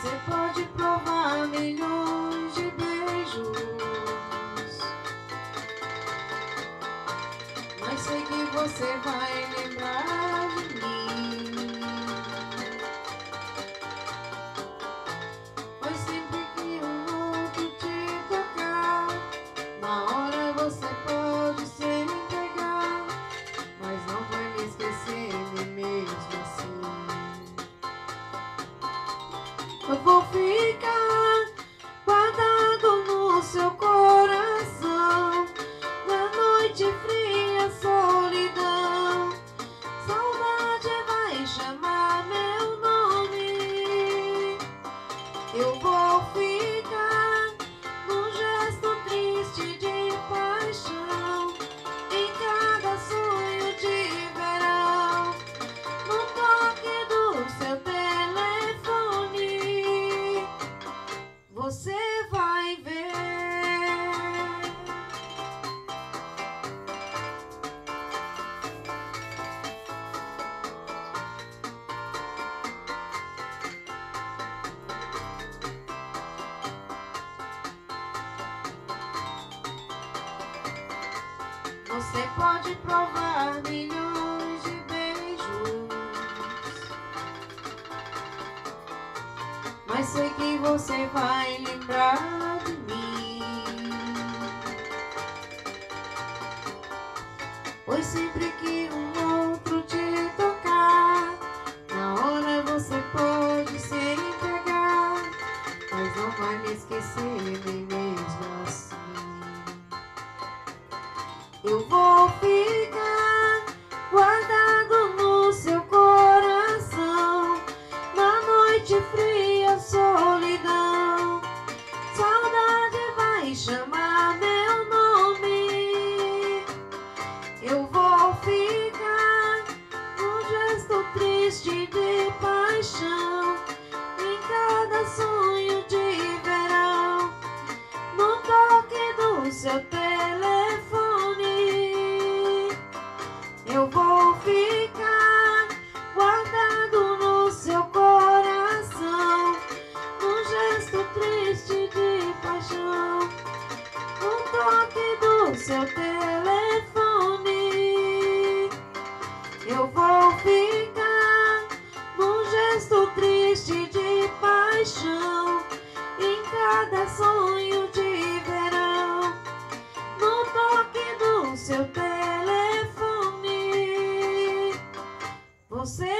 Você pode provar milhões de beijos, mas sei que você vai lembrar de mim. Pois sempre que um outro te tocar, na hora você pode se entregar, mas não vai me esquecer nem mesmo assim. Eu vou ficar guardado no seu coração, na noite fria, solidão. Saudade vai chamar meu nome. Eu vou ficar num gesto triste de paixão, em cada sonho de verão, no toque do seu telefone. Você vai ver. Você pode provar milhões de beijos, mas sei que você vai lembrar de mim. Pois sempre que um outro te tocar, na hora você pode se entregar, mas não vai me esquecer nem mesmo assim. Eu vou ficar guardado no seu coração, na noite fria, solidão. Saudade vai chamar meu nome. Eu vou ficar num gesto triste de paixão, em cada sonho de verão, no toque do seu telefone. Eu vou ficar guardado no seu coração, num gesto triste de paixão, no toque do seu telefone. Eu vou ficar num gesto triste de paixão, em cada sonho de verão, no toque do seu telefone. Você